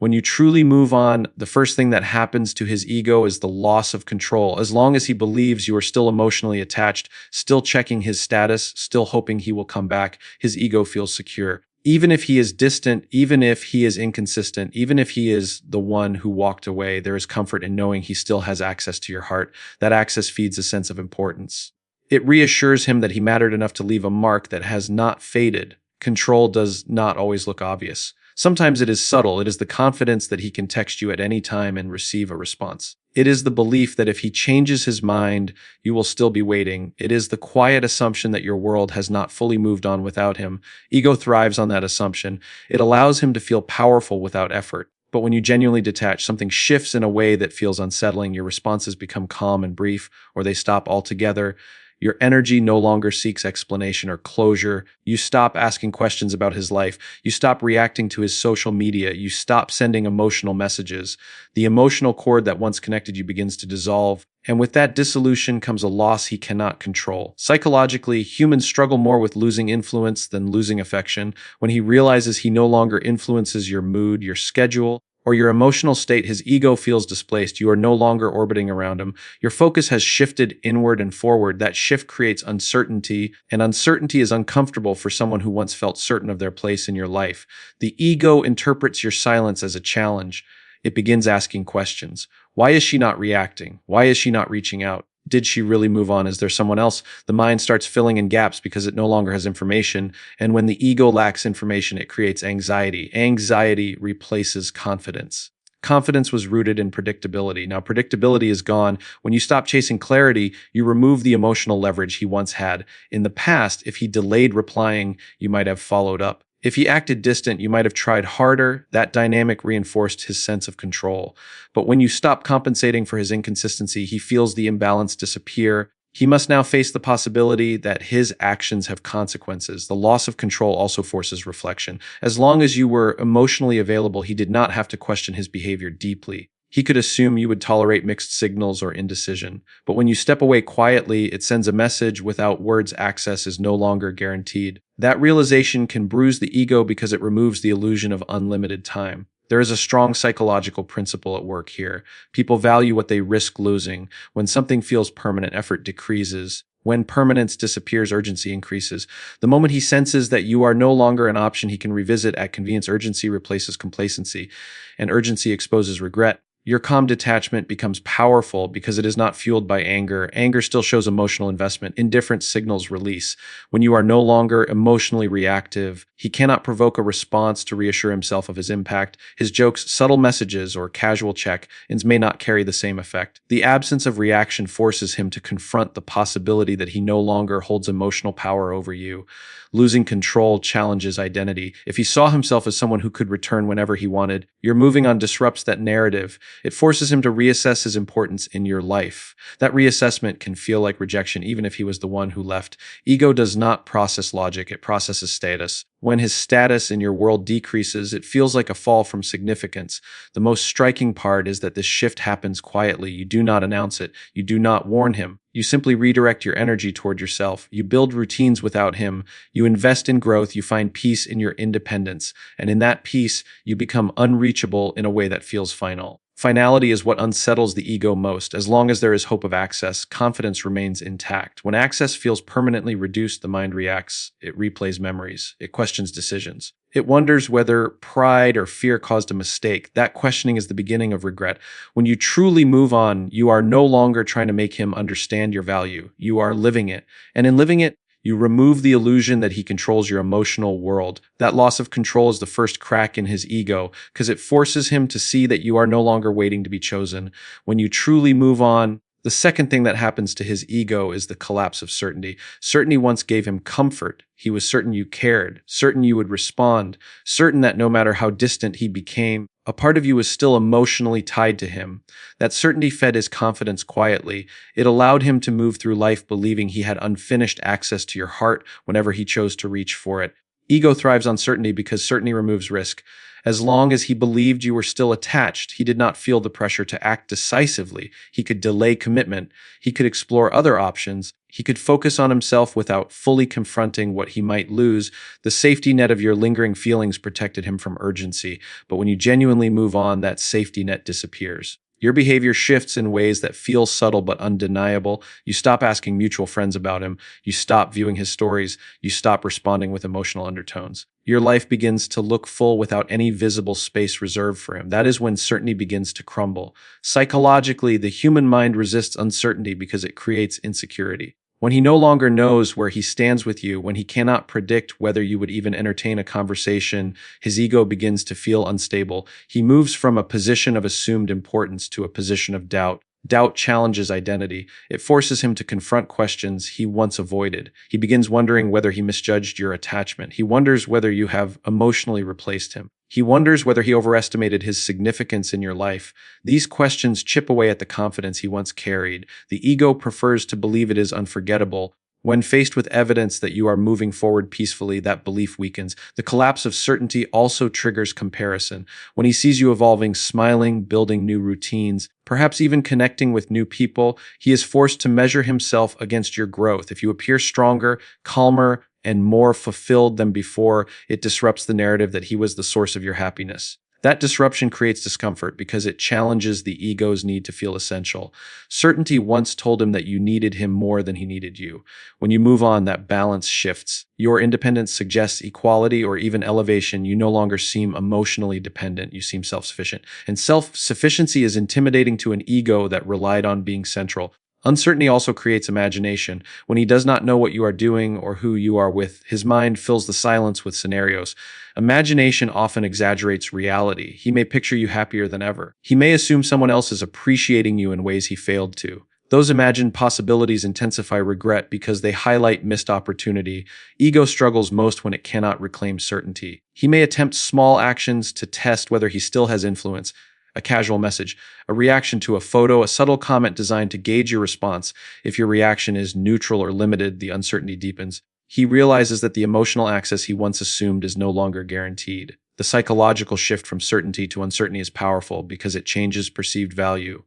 When you truly move on, the first thing that happens to his ego is the loss of control. As long as he believes you are still emotionally attached, still checking his status, still hoping he will come back, his ego feels secure. Even if he is distant, even if he is inconsistent, even if he is the one who walked away, there is comfort in knowing he still has access to your heart. That access feeds a sense of importance. It reassures him that he mattered enough to leave a mark that has not faded. Control does not always look obvious. Sometimes it is subtle. It is the confidence that he can text you at any time and receive a response. It is the belief that if he changes his mind, you will still be waiting. It is the quiet assumption that your world has not fully moved on without him. Ego thrives on that assumption. It allows him to feel powerful without effort. But when you genuinely detach, something shifts in a way that feels unsettling. Your responses become calm and brief, or they stop altogether. Your energy no longer seeks explanation or closure. You stop asking questions about his life. You stop reacting to his social media. You stop sending emotional messages. The emotional cord that once connected you begins to dissolve. And with that dissolution comes a loss he cannot control. Psychologically, humans struggle more with losing influence than losing affection. When he realizes he no longer influences your mood, your schedule, or your emotional state, his ego feels displaced. You are no longer orbiting around him. Your focus has shifted inward and forward. That shift creates uncertainty, and uncertainty is uncomfortable for someone who once felt certain of their place in your life. The ego interprets your silence as a challenge. It begins asking questions. Why is she not reacting? Why is she not reaching out? Did she really move on? Is there someone else? The mind starts filling in gaps because it no longer has information. And when the ego lacks information, it creates anxiety. Anxiety replaces confidence. Confidence was rooted in predictability. Now, predictability is gone. When you stop chasing clarity, you remove the emotional leverage he once had. In the past, if he delayed replying, you might have followed up. If he acted distant, you might have tried harder. That dynamic reinforced his sense of control. But when you stop compensating for his inconsistency, he feels the imbalance disappear. He must now face the possibility that his actions have consequences. The loss of control also forces reflection. As long as you were emotionally available, he did not have to question his behavior deeply. He could assume you would tolerate mixed signals or indecision. But when you step away quietly, it sends a message. Without words, access is no longer guaranteed. That realization can bruise the ego because it removes the illusion of unlimited time. There is a strong psychological principle at work here. People value what they risk losing. When something feels permanent, effort decreases. When permanence disappears, urgency increases. The moment he senses that you are no longer an option he can revisit at convenience, urgency replaces complacency, and urgency exposes regret. Your calm detachment becomes powerful because it is not fueled by anger. Anger still shows emotional investment. Indifference signals release. When you are no longer emotionally reactive, he cannot provoke a response to reassure himself of his impact. His jokes, subtle messages, or casual check-ins may not carry the same effect. The absence of reaction forces him to confront the possibility that he no longer holds emotional power over you. Losing control challenges identity. If he saw himself as someone who could return whenever he wanted, your moving on disrupts that narrative. It forces him to reassess his importance in your life. That reassessment can feel like rejection, even if he was the one who left. Ego does not process logic, it processes status. When his status in your world decreases, it feels like a fall from significance. The most striking part is that this shift happens quietly. You do not announce it. You do not warn him. You simply redirect your energy toward yourself. You build routines without him. You invest in growth. You find peace in your independence. And in that peace, you become unreachable in a way that feels final. Finality is what unsettles the ego most. As long as there is hope of access, confidence remains intact. When access feels permanently reduced, the mind reacts. It replays memories. It questions decisions. It wonders whether pride or fear caused a mistake. That questioning is the beginning of regret. When you truly move on, you are no longer trying to make him understand your value. You are living it. And in living it, you remove the illusion that he controls your emotional world. That loss of control is the first crack in his ego because it forces him to see that you are no longer waiting to be chosen. When you truly move on, the second thing that happens to his ego is the collapse of certainty. Certainty once gave him comfort. He was certain you cared, certain you would respond, certain that no matter how distant he became, a part of you was still emotionally tied to him. That certainty fed his confidence quietly. It allowed him to move through life believing he had unfinished access to your heart whenever he chose to reach for it. Ego thrives on certainty because certainty removes risk. As long as he believed you were still attached, he did not feel the pressure to act decisively. He could delay commitment. He could explore other options. He could focus on himself without fully confronting what he might lose. The safety net of your lingering feelings protected him from urgency, but when you genuinely move on, that safety net disappears. Your behavior shifts in ways that feel subtle but undeniable. You stop asking mutual friends about him. You stop viewing his stories. You stop responding with emotional undertones. Your life begins to look full without any visible space reserved for him. That is when certainty begins to crumble. Psychologically, the human mind resists uncertainty because it creates insecurity. When he no longer knows where he stands with you, when he cannot predict whether you would even entertain a conversation, his ego begins to feel unstable. He moves from a position of assumed importance to a position of doubt. Doubt challenges identity. It forces him to confront questions he once avoided. He begins wondering whether he misjudged your attachment. He wonders whether you have emotionally replaced him. He wonders whether he overestimated his significance in your life. These questions chip away at the confidence he once carried. The ego prefers to believe it is unforgettable. When faced with evidence that you are moving forward peacefully, that belief weakens. The collapse of certainty also triggers comparison. When he sees you evolving, smiling, building new routines, perhaps even connecting with new people, he is forced to measure himself against your growth. If you appear stronger, calmer, and more fulfilled than before, it disrupts the narrative that he was the source of your happiness. That disruption creates discomfort because it challenges the ego's need to feel essential. Certainty once told him that you needed him more than he needed you. When you move on, that balance shifts. Your independence suggests equality or even elevation. You no longer seem emotionally dependent. You seem self-sufficient. And self-sufficiency is intimidating to an ego that relied on being central. Uncertainty also creates imagination. When he does not know what you are doing or who you are with, his mind fills the silence with scenarios. Imagination often exaggerates reality. He may picture you happier than ever. He may assume someone else is appreciating you in ways he failed to. Those imagined possibilities intensify regret because they highlight missed opportunity. Ego struggles most when it cannot reclaim certainty. He may attempt small actions to test whether he still has influence. A casual message, a reaction to a photo, a subtle comment designed to gauge your response. If your reaction is neutral or limited, the uncertainty deepens. He realizes that the emotional access he once assumed is no longer guaranteed. The psychological shift from certainty to uncertainty is powerful because it changes perceived value.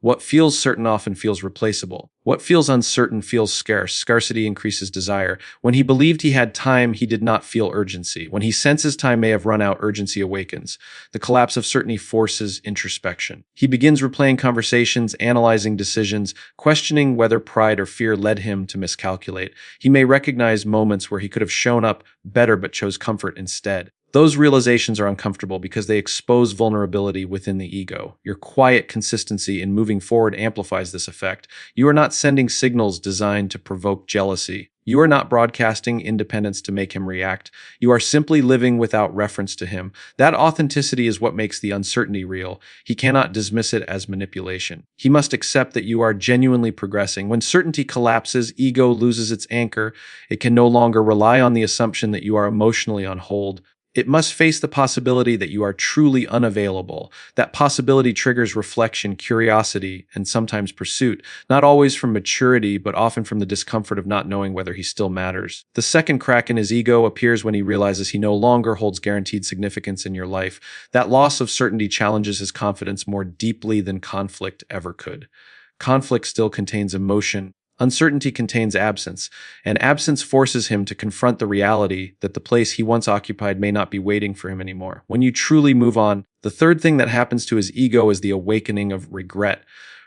What feels certain often feels replaceable. What feels uncertain feels scarce. Scarcity increases desire. When he believed he had time, he did not feel urgency. When he senses time may have run out, urgency awakens. The collapse of certainty forces introspection. He begins replaying conversations, analyzing decisions, questioning whether pride or fear led him to miscalculate. He may recognize moments where he could have shown up better but chose comfort instead. Those realizations are uncomfortable because they expose vulnerability within the ego. Your quiet consistency in moving forward amplifies this effect. You are not sending signals designed to provoke jealousy. You are not broadcasting independence to make him react. You are simply living without reference to him. That authenticity is what makes the uncertainty real. He cannot dismiss it as manipulation. He must accept that you are genuinely progressing. When certainty collapses, ego loses its anchor. It can no longer rely on the assumption that you are emotionally on hold. It must face the possibility that you are truly unavailable. That possibility triggers reflection, curiosity, and sometimes pursuit, not always from maturity, but often from the discomfort of not knowing whether he still matters. The second crack in his ego appears when he realizes he no longer holds guaranteed significance in your life. That loss of certainty challenges his confidence more deeply than conflict ever could. Conflict still contains emotion. Uncertainty contains absence, and absence forces him to confront the reality that the place he once occupied may not be waiting for him anymore. When you truly move on, the third thing that happens to his ego is the awakening of regret.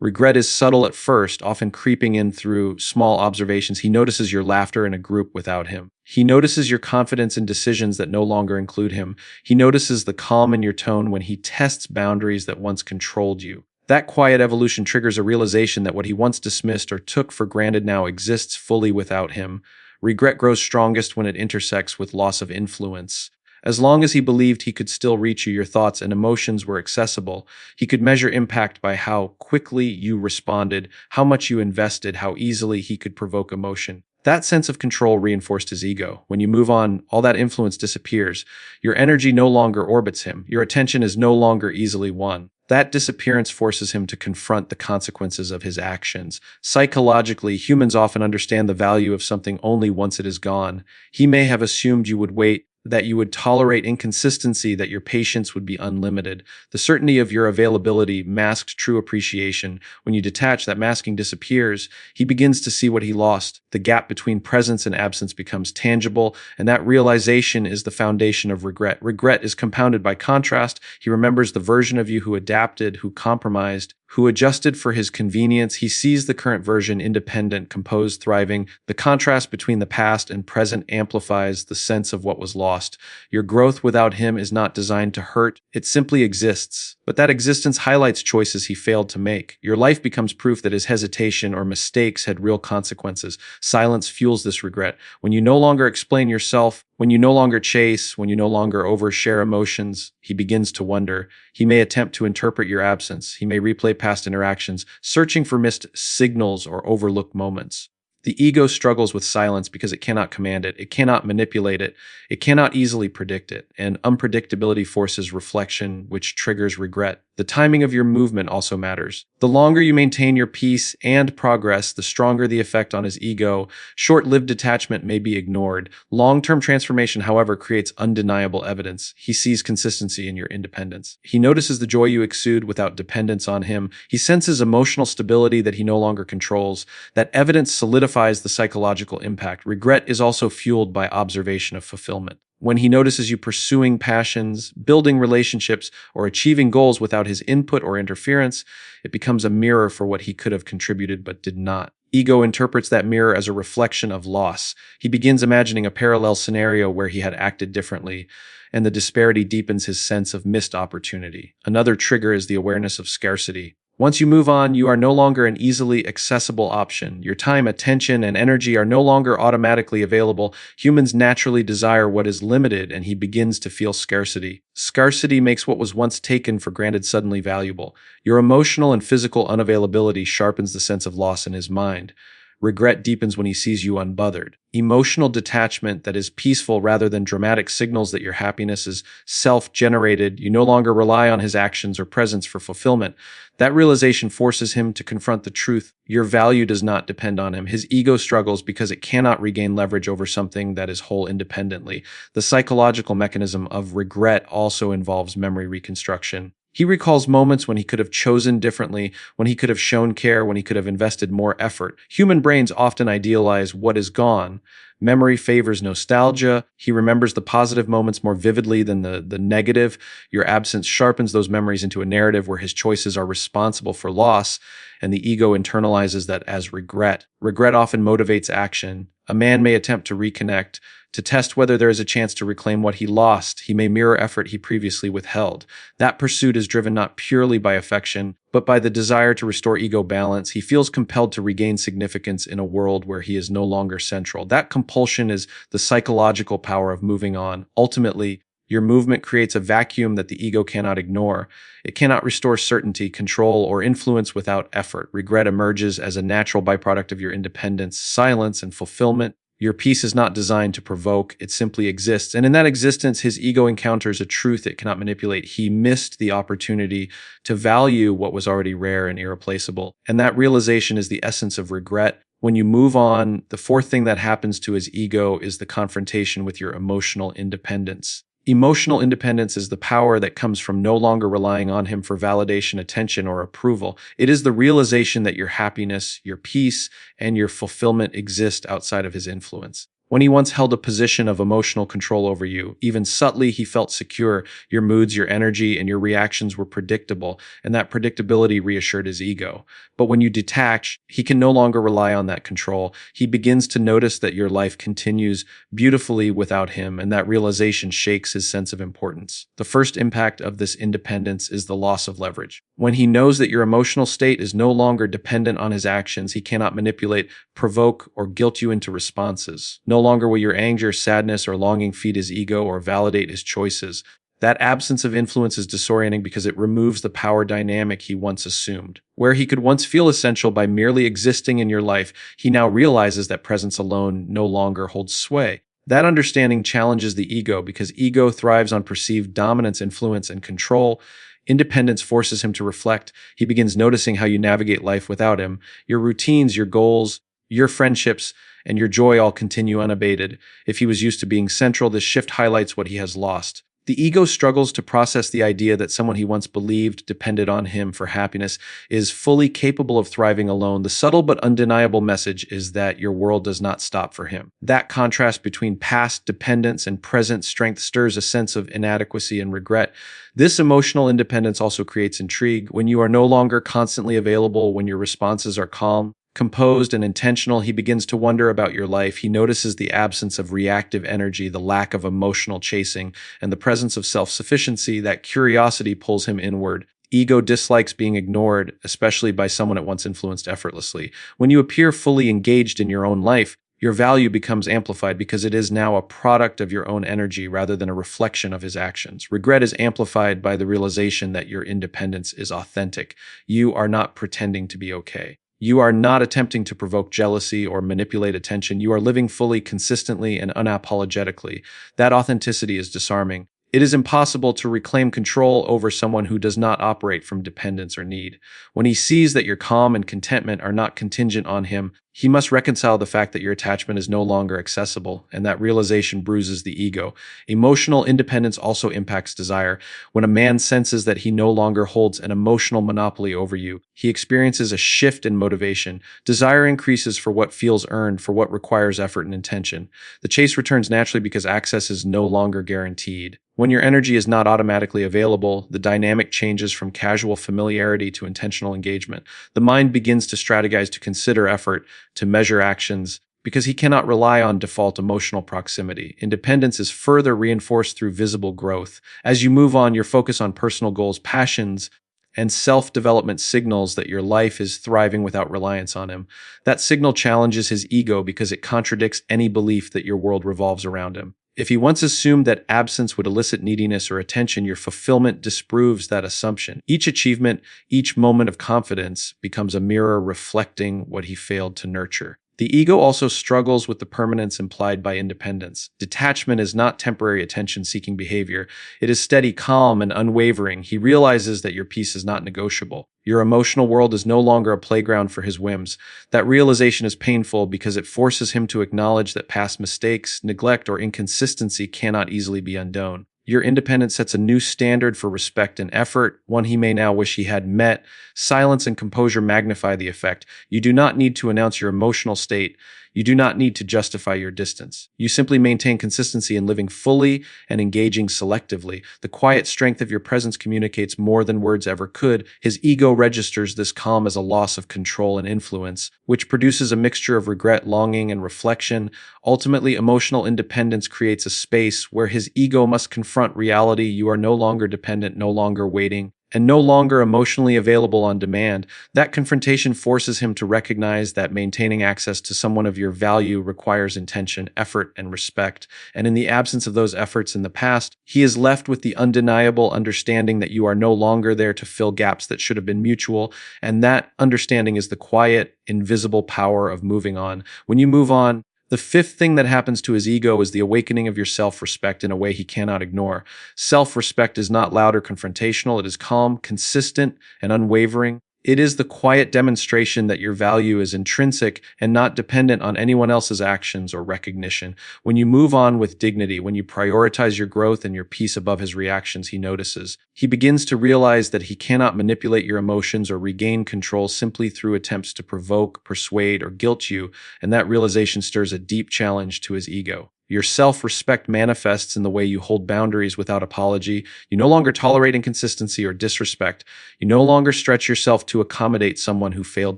Regret is subtle at first, often creeping in through small observations. He notices your laughter in a group without him. He notices your confidence in decisions that no longer include him. He notices the calm in your tone when he tests boundaries that once controlled you. That quiet evolution triggers a realization that what he once dismissed or took for granted now exists fully without him. Regret grows strongest when it intersects with loss of influence. As long as he believed he could still reach you, your thoughts and emotions were accessible. He could measure impact by how quickly you responded, how much you invested, how easily he could provoke emotion. That sense of control reinforced his ego. When you move on, all that influence disappears. Your energy no longer orbits him. Your attention is no longer easily won. That disappearance forces him to confront the consequences of his actions. Psychologically, humans often understand the value of something only once it is gone. He may have assumed you would wait, that you would tolerate inconsistency, that your patience would be unlimited. The certainty of your availability masked true appreciation. When you detach, that masking disappears. He begins to see what he lost. The gap between presence and absence becomes tangible, and that realization is the foundation of regret. Regret is compounded by contrast. He remembers the version of you who adapted, who compromised, who adjusted for his convenience. He sees the current version independent, composed, thriving. The contrast between the past and present amplifies the sense of what was lost. Your growth without him is not designed to hurt, it simply exists. But that existence highlights choices he failed to make. Your life becomes proof that his hesitation or mistakes had real consequences. Silence fuels this regret. When you no longer explain yourself, when you no longer chase, when you no longer overshare emotions, he begins to wonder. He may attempt to interpret your absence. He may replay past interactions, searching for missed signals or overlooked moments. The ego struggles with silence because it cannot command it, it cannot manipulate it, it cannot easily predict it, and unpredictability forces reflection, which triggers regret. The timing of your movement also matters. The longer you maintain your peace and progress, the stronger the effect on his ego. Short-lived detachment may be ignored. Long-term transformation, however, creates undeniable evidence. He sees consistency in your independence. He notices the joy you exude without dependence on him. He senses emotional stability that he no longer controls. That evidence solidifies the psychological impact. Regret is also fueled by observation of fulfillment. When he notices you pursuing passions, building relationships, or achieving goals without his input or interference, it becomes a mirror for what he could have contributed but did not. Ego interprets that mirror as a reflection of loss. He begins imagining a parallel scenario where he had acted differently, and the disparity deepens his sense of missed opportunity. Another trigger is the awareness of scarcity. Once you move on, you are no longer an easily accessible option. Your time, attention, and energy are no longer automatically available. Humans naturally desire what is limited, and he begins to feel scarcity. Scarcity makes what was once taken for granted suddenly valuable. Your emotional and physical unavailability sharpens the sense of loss in his mind. Regret deepens when he sees you unbothered. Emotional detachment that is peaceful rather than dramatic signals that your happiness is self-generated. You no longer rely on his actions or presence for fulfillment. That realization forces him to confront the truth. Your value does not depend on him. His ego struggles because it cannot regain leverage over something that is whole independently. The psychological mechanism of regret also involves memory reconstruction. He recalls moments when he could have chosen differently, when he could have shown care, when he could have invested more effort. Human brains often idealize what is gone. Memory favors nostalgia. He remembers the positive moments more vividly than the negative. Your absence sharpens those memories into a narrative where his choices are responsible for loss, and the ego internalizes that as regret. Regret often motivates action. A man may attempt to reconnect, to test whether there is a chance to reclaim what he lost. He may mirror effort he previously withheld. That pursuit is driven not purely by affection, but by the desire to restore ego balance. He feels compelled to regain significance in a world where he is no longer central. That compulsion is the psychological power of moving on. Ultimately, your movement creates a vacuum that the ego cannot ignore. It cannot restore certainty, control, or influence without effort. Regret emerges as a natural byproduct of your independence, silence, and fulfillment. Your peace is not designed to provoke, it simply exists. And in that existence, his ego encounters a truth it cannot manipulate. He missed the opportunity to value what was already rare and irreplaceable. And that realization is the essence of regret. When you move on, the fourth thing that happens to his ego is the confrontation with your emotional independence. Emotional independence is the power that comes from no longer relying on him for validation, attention, or approval. It is the realization that your happiness, your peace, and your fulfillment exist outside of his influence. When he once held a position of emotional control over you, even subtly, he felt secure. Your moods, your energy, and your reactions were predictable, and that predictability reassured his ego. But when you detach, he can no longer rely on that control. He begins to notice that your life continues beautifully without him, and that realization shakes his sense of importance. The first impact of this independence is the loss of leverage. When he knows that your emotional state is no longer dependent on his actions, he cannot manipulate, provoke, or guilt you into responses. No longer will your anger, sadness, or longing feed his ego or validate his choices. That absence of influence is disorienting because it removes the power dynamic he once assumed. Where he could once feel essential by merely existing in your life, he now realizes that presence alone no longer holds sway. That understanding challenges the ego because ego thrives on perceived dominance, influence, and control. Independence forces him to reflect. He begins noticing how you navigate life without him, your routines, your goals, Your friendships and your joy all continue unabated. If he was used to being central, this shift highlights what he has lost. The ego struggles to process the idea that someone he once believed depended on him for happiness is fully capable of thriving alone. The subtle but undeniable message is that your world does not stop for him. That contrast between past dependence and present strength stirs a sense of inadequacy and regret. This emotional independence also creates intrigue. When you are no longer constantly available, when your responses are calm, composed and intentional, he begins to wonder about your life. He notices the absence of reactive energy, the lack of emotional chasing, and the presence of self-sufficiency. That curiosity pulls him inward. Ego dislikes being ignored, especially by someone it once influenced effortlessly. When you appear fully engaged in your own life, your value becomes amplified because it is now a product of your own energy rather than a reflection of his actions. Regret is amplified by the realization that your independence is authentic. You are not pretending to be okay. You are not attempting to provoke jealousy or manipulate attention. You are living fully, consistently, and unapologetically. That authenticity is disarming. It is impossible to reclaim control over someone who does not operate from dependence or need. When he sees that your calm and contentment are not contingent on him, he must reconcile the fact that your attachment is no longer accessible, and that realization bruises the ego. Emotional independence also impacts desire. When a man senses that he no longer holds an emotional monopoly over you, he experiences a shift in motivation. Desire increases for what feels earned, for what requires effort and intention. The chase returns naturally because access is no longer guaranteed. When your energy is not automatically available, the dynamic changes from casual familiarity to intentional engagement. The mind begins to strategize, to consider effort, to measure actions, because he cannot rely on default emotional proximity. Independence is further reinforced through visible growth. As you move on, your focus on personal goals, passions, and self-development signals that your life is thriving without reliance on him. That signal challenges his ego because it contradicts any belief that your world revolves around him. If he once assumed that absence would elicit neediness or attention, your fulfillment disproves that assumption. Each achievement, each moment of confidence becomes a mirror reflecting what he failed to nurture. The ego also struggles with the permanence implied by independence. Detachment is not temporary attention-seeking behavior. It is steady, calm, and unwavering. He realizes that your peace is not negotiable. Your emotional world is no longer a playground for his whims. That realization is painful because it forces him to acknowledge that past mistakes, neglect, or inconsistency cannot easily be undone. Your independence sets a new standard for respect and effort, one he may now wish he had met. Silence and composure magnify the effect. You do not need to announce your emotional state. You do not need to justify your distance. You simply maintain consistency in living fully and engaging selectively. The quiet strength of your presence communicates more than words ever could. His ego registers this calm as a loss of control and influence, which produces a mixture of regret, longing, and reflection. Ultimately, emotional independence creates a space where his ego must confront reality. You are no longer dependent, no longer waiting, and no longer emotionally available on demand. That confrontation forces him to recognize that maintaining access to someone of your value requires intention, effort, and respect. And in the absence of those efforts in the past, he is left with the undeniable understanding that you are no longer there to fill gaps that should have been mutual. And that understanding is the quiet, invisible power of moving on. When you move on, the fifth thing that happens to his ego is the awakening of your self-respect in a way he cannot ignore. Self-respect is not loud or confrontational. It is calm, consistent, and unwavering. It is the quiet demonstration that your value is intrinsic and not dependent on anyone else's actions or recognition. When you move on with dignity, when you prioritize your growth and your peace above his reactions, he notices. He begins to realize that he cannot manipulate your emotions or regain control simply through attempts to provoke, persuade, or guilt you, and that realization stirs a deep challenge to his ego. Your self-respect manifests in the way you hold boundaries without apology. You no longer tolerate inconsistency or disrespect. You no longer stretch yourself to accommodate someone who failed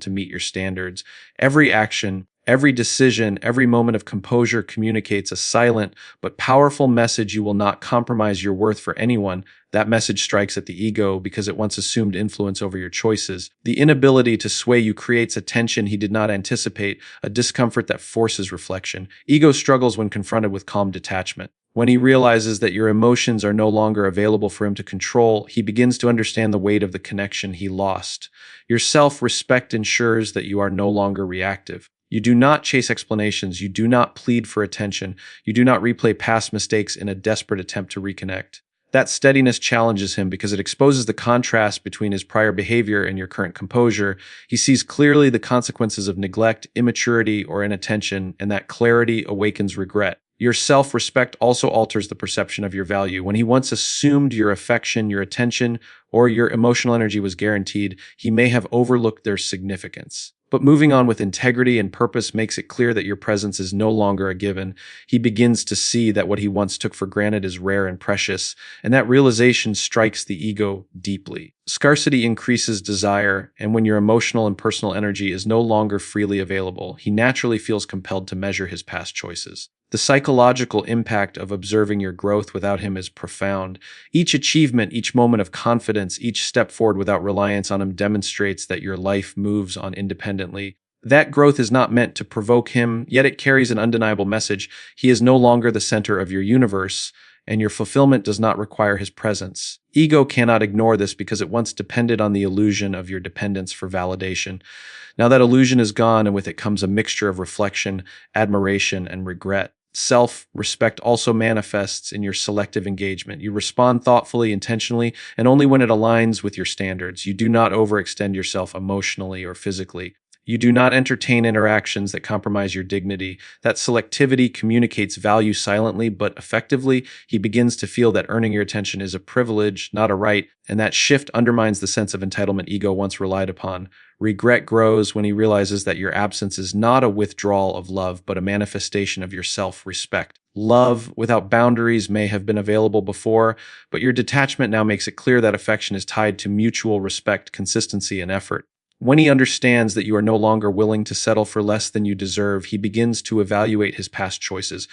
to meet your standards. Every action, every decision, every moment of composure communicates a silent but powerful message. You will not compromise your worth for anyone. That message strikes at the ego because it once assumed influence over your choices. The inability to sway you creates a tension he did not anticipate, a discomfort that forces reflection. Ego struggles when confronted with calm detachment. When he realizes that your emotions are no longer available for him to control, he begins to understand the weight of the connection he lost. Your self-respect ensures that you are no longer reactive. You do not chase explanations. You do not plead for attention. You do not replay past mistakes in a desperate attempt to reconnect. That steadiness challenges him because it exposes the contrast between his prior behavior and your current composure. He sees clearly the consequences of neglect, immaturity, or inattention, and that clarity awakens regret. Your self-respect also alters the perception of your value. When he once assumed your affection, your attention, or your emotional energy was guaranteed, he may have overlooked their significance. But moving on with integrity and purpose makes it clear that your presence is no longer a given. He begins to see that what he once took for granted is rare and precious, and that realization strikes the ego deeply. Scarcity increases desire, and when your emotional and personal energy is no longer freely available, he naturally feels compelled to measure his past choices. The psychological impact of observing your growth without him is profound. Each achievement, each moment of confidence, each step forward without reliance on him demonstrates that your life moves on independently. That growth is not meant to provoke him, yet it carries an undeniable message. He is no longer the center of your universe, and your fulfillment does not require his presence. Ego cannot ignore this because it once depended on the illusion of your dependence for validation. Now that illusion is gone, and with it comes a mixture of reflection, admiration, and regret. Self-respect also manifests in your selective engagement. You respond thoughtfully, intentionally, and only when it aligns with your standards. You do not overextend yourself emotionally or physically. You do not entertain interactions that compromise your dignity. That selectivity communicates value silently but effectively. He begins to feel that earning your attention is a privilege, not a right, and that shift undermines the sense of entitlement ego once relied upon. Regret grows when he realizes that your absence is not a withdrawal of love, but a manifestation of your self-respect. Love without boundaries may have been available before, but your detachment now makes it clear that affection is tied to mutual respect, consistency, and effort. When he understands that you are no longer willing to settle for less than you deserve, he begins to evaluate his past choices.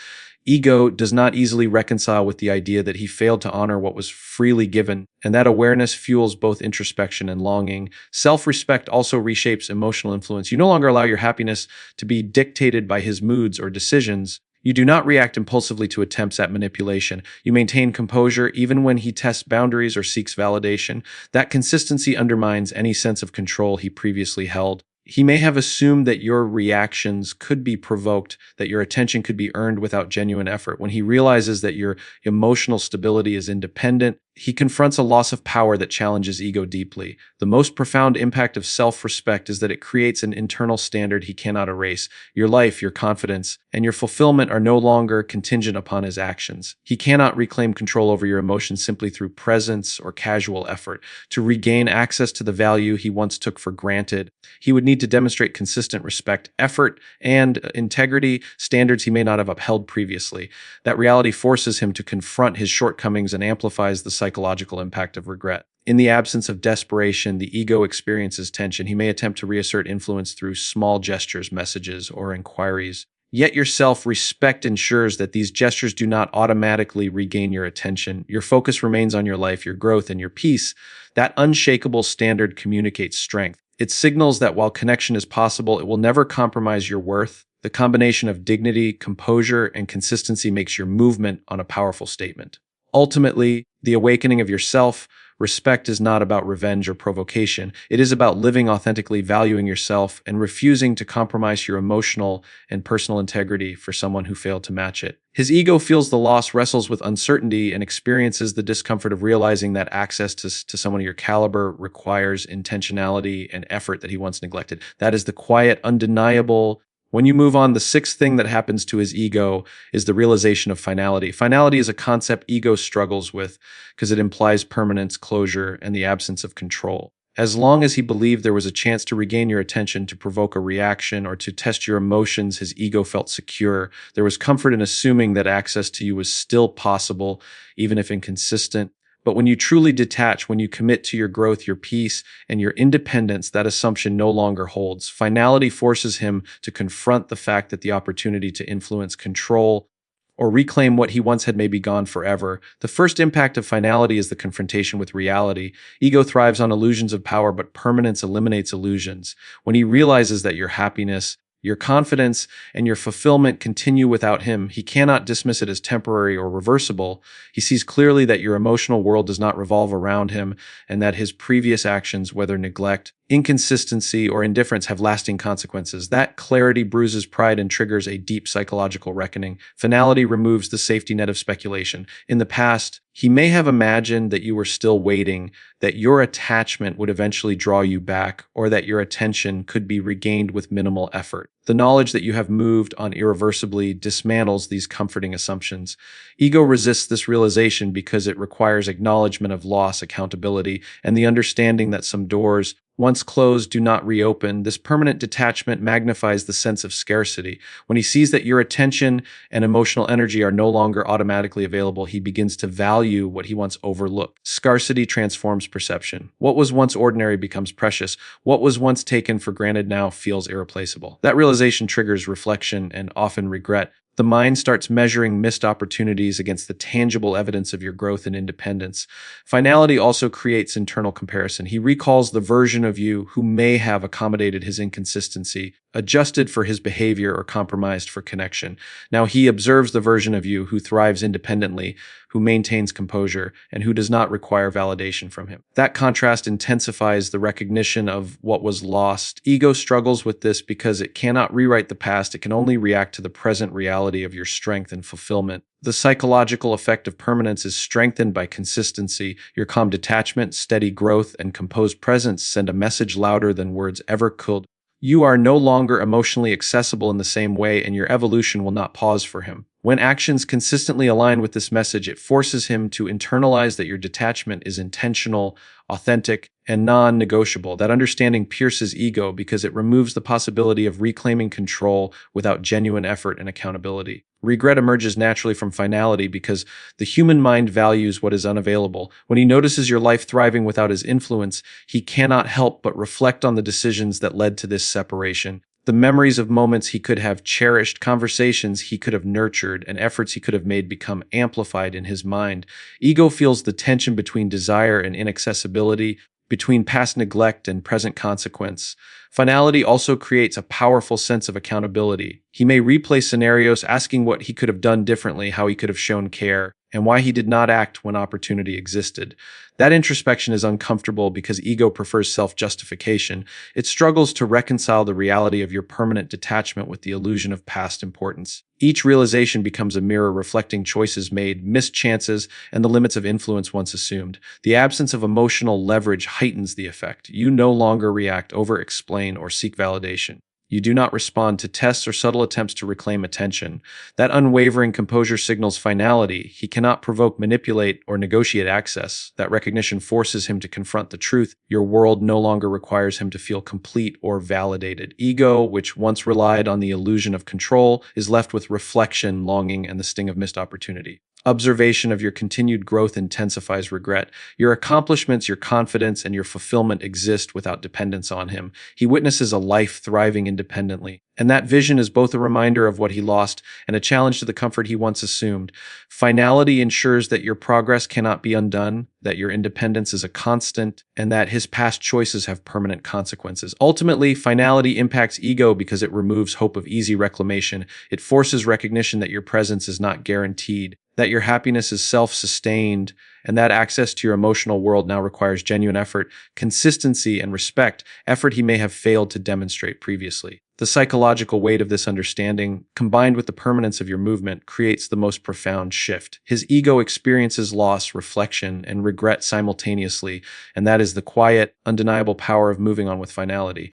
Ego does not easily reconcile with the idea that he failed to honor what was freely given, and that awareness fuels both introspection and longing. Self-respect also reshapes emotional influence. You no longer allow your happiness to be dictated by his moods or decisions. You do not react impulsively to attempts at manipulation. You maintain composure even when he tests boundaries or seeks validation. That consistency undermines any sense of control he previously held. He may have assumed that your reactions could be provoked, that your attention could be earned without genuine effort. When he realizes that your emotional stability is independent, he confronts a loss of power that challenges ego deeply. The most profound impact of self-respect is that it creates an internal standard he cannot erase. Your life, your confidence, and your fulfillment are no longer contingent upon his actions. He cannot reclaim control over your emotions simply through presence or casual effort. To regain access to the value he once took for granted, he would need to demonstrate consistent respect, effort, and integrity, standards he may not have upheld previously. That reality forces him to confront his shortcomings and amplifies the psychological impact of regret. In the absence of desperation, the ego experiences tension. He may attempt to reassert influence through small gestures, messages, or inquiries. Yet your self-respect ensures that these gestures do not automatically regain your attention. Your focus remains on your life, your growth, and your peace. That unshakable standard communicates strength. It signals that while connection is possible, it will never compromise your worth. The combination of dignity, composure, and consistency makes your movement on a powerful statement. Ultimately, the awakening of your self-respect is not about revenge or provocation. It is about living authentically, valuing yourself, and refusing to compromise your emotional and personal integrity for someone who failed to match it. His ego feels the loss, wrestles with uncertainty, and experiences the discomfort of realizing that access to someone of your caliber requires intentionality and effort that he once neglected. That is the quiet, undeniable. When you move on, the sixth thing that happens to his ego is the realization of finality. Finality is a concept ego struggles with because it implies permanence, closure, and the absence of control. As long as he believed there was a chance to regain your attention, to provoke a reaction, or to test your emotions, his ego felt secure. There was comfort in assuming that access to you was still possible, even if inconsistent. But when you truly detach, when you commit to your growth, your peace, and your independence, that assumption no longer holds. Finality forces him to confront the fact that the opportunity to influence, control, or reclaim what he once had may be gone forever. The first impact of finality is the confrontation with reality. Ego thrives on illusions of power, but permanence eliminates illusions. When he realizes that your happiness, your confidence, and your fulfillment continue without him, he cannot dismiss it as temporary or reversible. He sees clearly that your emotional world does not revolve around him, and that his previous actions, whether neglect, inconsistency, or indifference have lasting consequences. That clarity bruises pride and triggers a deep psychological reckoning. Finality removes the safety net of speculation. In the past, he may have imagined that you were still waiting, that your attachment would eventually draw you back, or that your attention could be regained with minimal effort. The knowledge that you have moved on irreversibly dismantles these comforting assumptions. Ego resists this realization because it requires acknowledgement of loss, accountability, and the understanding that some doors, once closed, do not reopen. This permanent detachment magnifies the sense of scarcity. When he sees that your attention and emotional energy are no longer automatically available, he begins to value what he once overlooked. Scarcity transforms perception. What was once ordinary becomes precious. What was once taken for granted now feels irreplaceable. That realization triggers reflection and often regret. The mind starts measuring missed opportunities against the tangible evidence of your growth and independence. Finality also creates internal comparison. He recalls the version of you who may have accommodated his inconsistency, adjusted for his behavior, or compromised for connection. Now he observes the version of you who thrives independently, who maintains composure, and who does not require validation from him. That contrast intensifies the recognition of what was lost. Ego struggles with this because it cannot rewrite the past. It can only react to the present reality of your strength and fulfillment. The psychological effect of permanence is strengthened by consistency. Your calm detachment, steady growth, and composed presence send a message louder than words ever could. You are no longer emotionally accessible in the same way, and your evolution will not pause for him. When actions consistently align with this message, it forces him to internalize that your detachment is intentional, authentic, and non-negotiable. That understanding pierces ego because it removes the possibility of reclaiming control without genuine effort and accountability. Regret emerges naturally from finality because the human mind values what is unavailable. When he notices your life thriving without his influence, he cannot help but reflect on the decisions that led to this separation. The memories of moments he could have cherished, conversations he could have nurtured, and efforts he could have made become amplified in his mind. Ego feels the tension between desire and inaccessibility, between past neglect and present consequence. Finality also creates a powerful sense of accountability. He may replay scenarios asking what he could have done differently, how he could have shown care, and why he did not act when opportunity existed. That introspection is uncomfortable because ego prefers self-justification. It struggles to reconcile the reality of your permanent detachment with the illusion of past importance. Each realization becomes a mirror reflecting choices made, missed chances, and the limits of influence once assumed. The absence of emotional leverage heightens the effect. You no longer react, over-explain, or seek validation. You do not respond to tests or subtle attempts to reclaim attention. That unwavering composure signals finality. He cannot provoke, manipulate, or negotiate access. That recognition forces him to confront the truth. Your world no longer requires him to feel complete or validated. Ego, which once relied on the illusion of control, is left with reflection, longing, and the sting of missed opportunity. Observation of your continued growth intensifies regret. Your accomplishments, your confidence, and your fulfillment exist without dependence on him. He witnesses a life thriving independently. And that vision is both a reminder of what he lost and a challenge to the comfort he once assumed. Finality ensures that your progress cannot be undone, that your independence is a constant, and that his past choices have permanent consequences. Ultimately, finality impacts ego because it removes hope of easy reclamation. It forces recognition that your presence is not guaranteed, that your happiness is self-sustained, and that access to your emotional world now requires genuine effort, consistency, and respect, effort he may have failed to demonstrate previously. The psychological weight of this understanding, combined with the permanence of your movement, creates the most profound shift. His ego experiences loss, reflection, and regret simultaneously, and that is the quiet, undeniable power of moving on with finality.